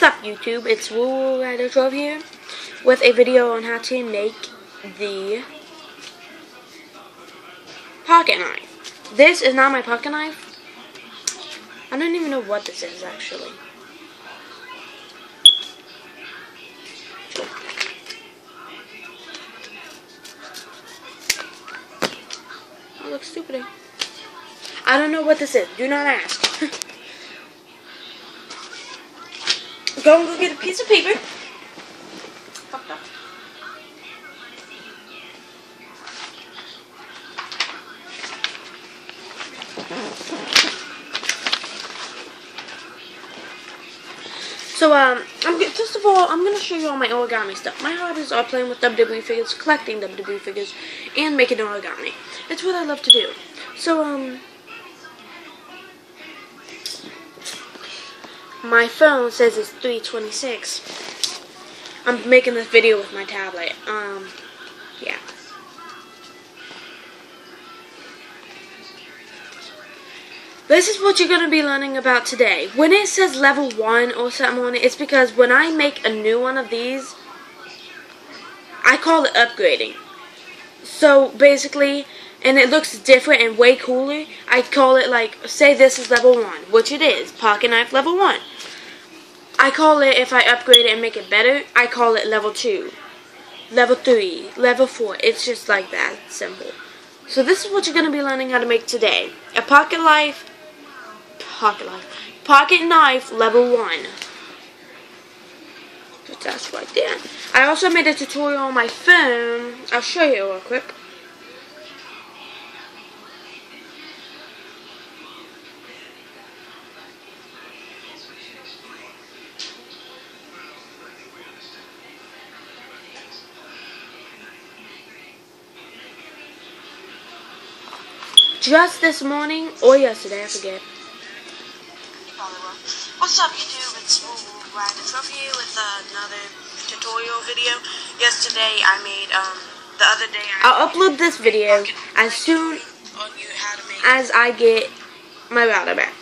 What's up, YouTube? It's WooWooRider12 here with a video on how to make the pocket knife. This is not my pocket knife. I don't even know what this is actually. I look stupid. I don't know what this is. Do not ask. Go get a piece of paper. Fucked up. So, first of all, I'm going to show you all my origami stuff. My hobbies are playing with WWE figures, collecting WWE figures, and making origami. It's what I love to do. So, my phone says it's 3:26. I'm making this video with my tablet. Yeah. This is what you're going to be learning about today. When it says level 1 or something on it, it's because when I make a new one of these, I call it upgrading. So, basically, and it looks different and way cooler, I call it like, say this is level 1, which it is, pocket knife level 1. I call it, if I upgrade it and make it better, I call it level 2, level 3, level 4. It's just like that, simple. So this is what you're going to be learning how to make today. A pocket knife level 1. Put that right there. I also made a tutorial on my phone. I'll show you real quick. Just this morning, or yesterday, I forget. What's up, YouTube? It's WooWooRider12 here with another tutorial video. Yesterday, I made, the other day, I'll upload this video as soon as I get my router back.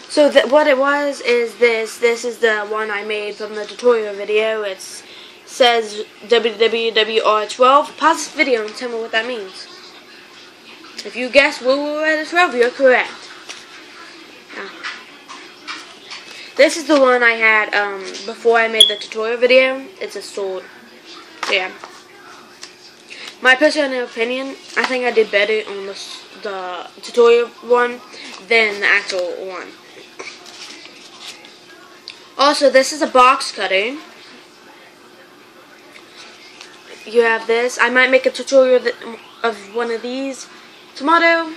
So what it was is this. This is the one I made from the tutorial video. It says WWWR12. Pause this video and tell me what that means. If you guess WooWooRider12, you're correct. Yeah. This is the one I had before I made the tutorial video. It's a sword. Yeah. My personal opinion, I think I did better on the tutorial one than the actual one. Also, this is a box cutter. You have this. I might make a tutorial of one of these tomorrow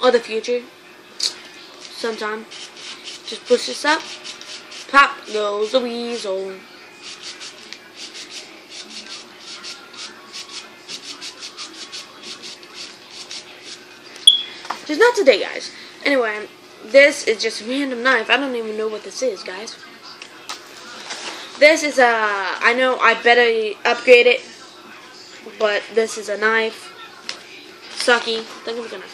or the future. Sometime. Just push this up. Pop goes the weasel. Just not today, guys. Anyway, this is just a random knife. I don't even know what this is, guys. This is I know I better upgrade it, but this is a knife. Sucky. Think I'm gonna.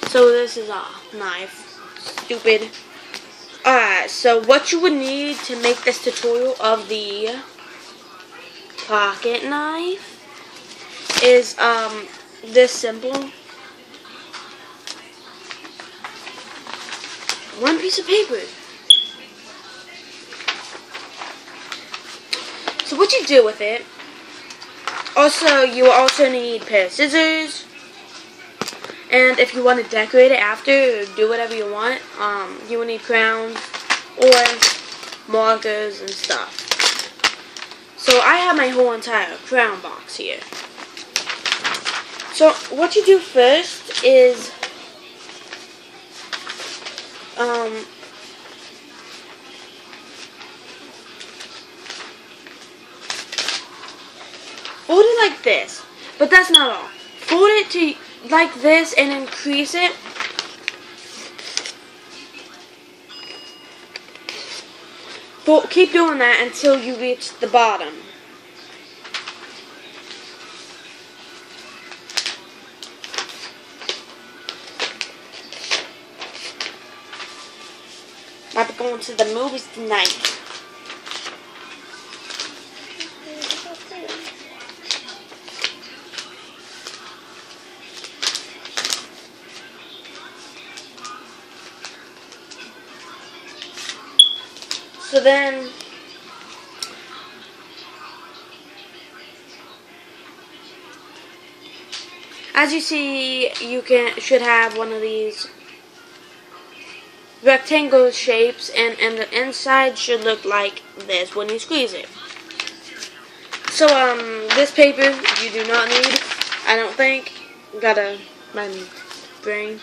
So this is a knife. Stupid. Alright, so what you would need to make this tutorial of the pocket knife is this simple. One piece of paper. So what you do with it, also you also need a pair of scissors, and if you want to decorate it after, or do whatever you want, you will need crowns or markers and stuff. So I have my whole entire crown box here. So what you do first is fold it like this, but that's not all. Fold it to like this and increase it. Keep doing that until you reach the bottom. we're going to the movies tonight. So then, as you see, you should have one of these rectangle shapes, and the inside should look like this when you squeeze it. So this paper you do not need, I don't think. Gotta my brain.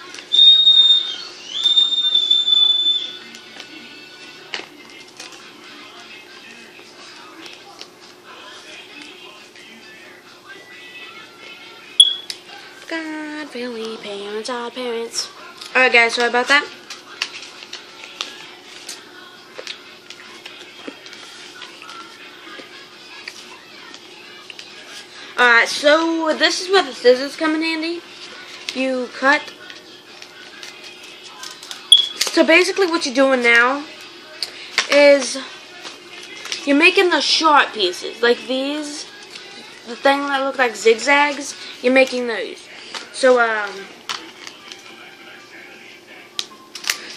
God, really, parents are parents. Alright guys, sorry about that. Alright, so this is where the scissors come in handy. You cut. So basically what you're doing now is you're making the sharp pieces. Like these, the thing that look like zigzags, you're making those. So,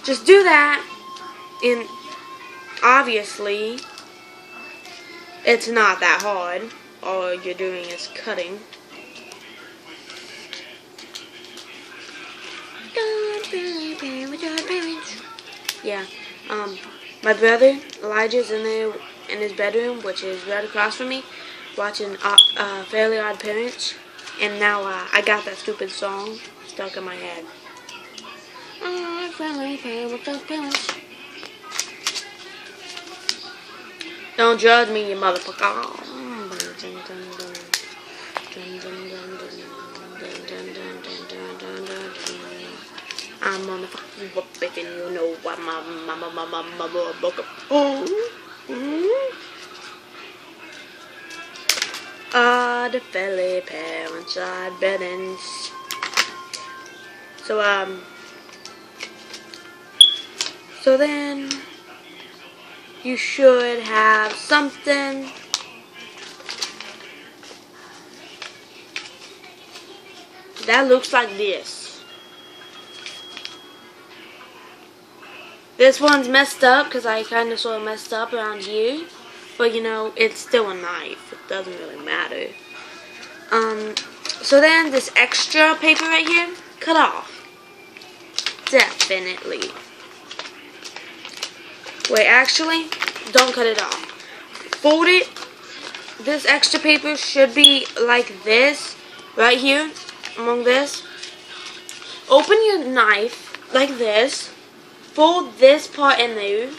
just do that, and obviously, it's not that hard. All you're doing is cutting. Yeah, my brother, Elijah's in there in his bedroom, which is right across from me, watching Fairly Odd Parents. And now I got that stupid song stuck in my head. Don't judge me, you motherfucker. I'm on the fucking whoop it, and you know what my motherfucker. The Fairly Parents Odd Parents. So then you should have something that looks like this. This one's messed up because I kind of sort of messed up around here. But you know, it's still a knife. It doesn't really matter. So then this extra paper right here, cut off. Definitely. Wait, actually, don't cut it off. Fold it. This extra paper should be like this, right here, among this. Open your knife like this. Fold this part in there.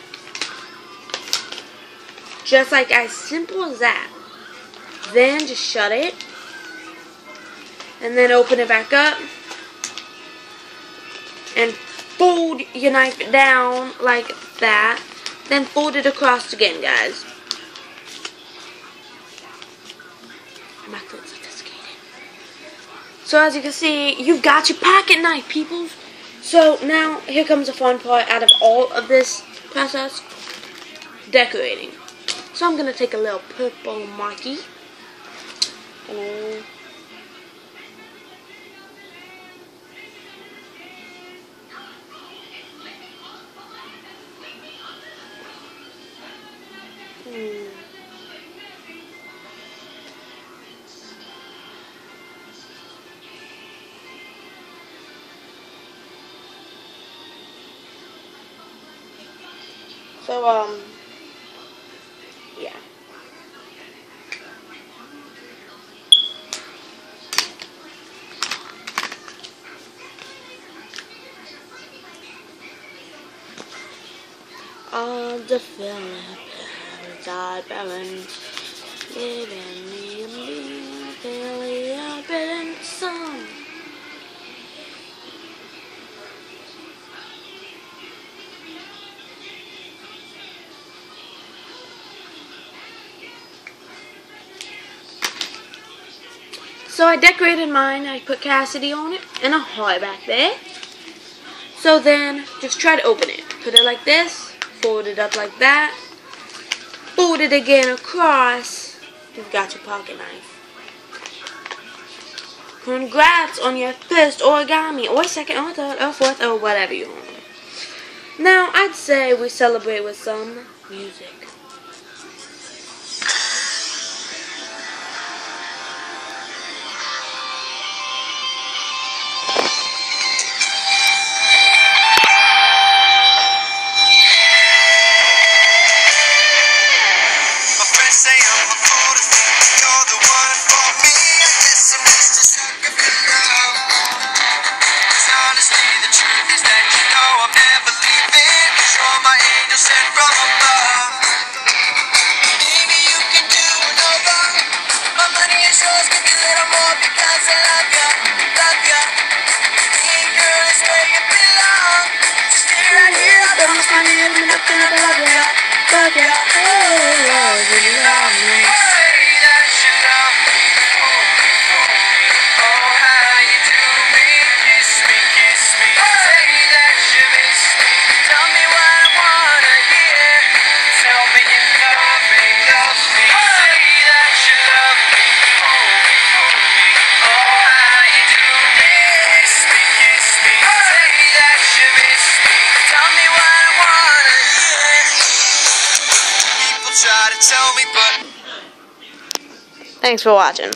Just like as simple as that. Then just shut it. And then open it back up. And fold your knife down like that. Then fold it across again, guys. My foot's sophisticated. So as you can see, you've got your pocket knife, people. So now here comes the fun part out of all of this process. Decorating. So I'm going to take a little purple marquee. So, yeah. All the Philippines are barren, living me a Fairly Odd Parents song. So I decorated mine. I put Cassidy on it and a heart back there. So then just try to open it. Put it like this. fold it up like that. Fold it again across. You've got your pocket knife. Congrats on your first origami, or second, or third, or fourth, or whatever you want. Now, I'd say we celebrate with some music. Thanks for watching.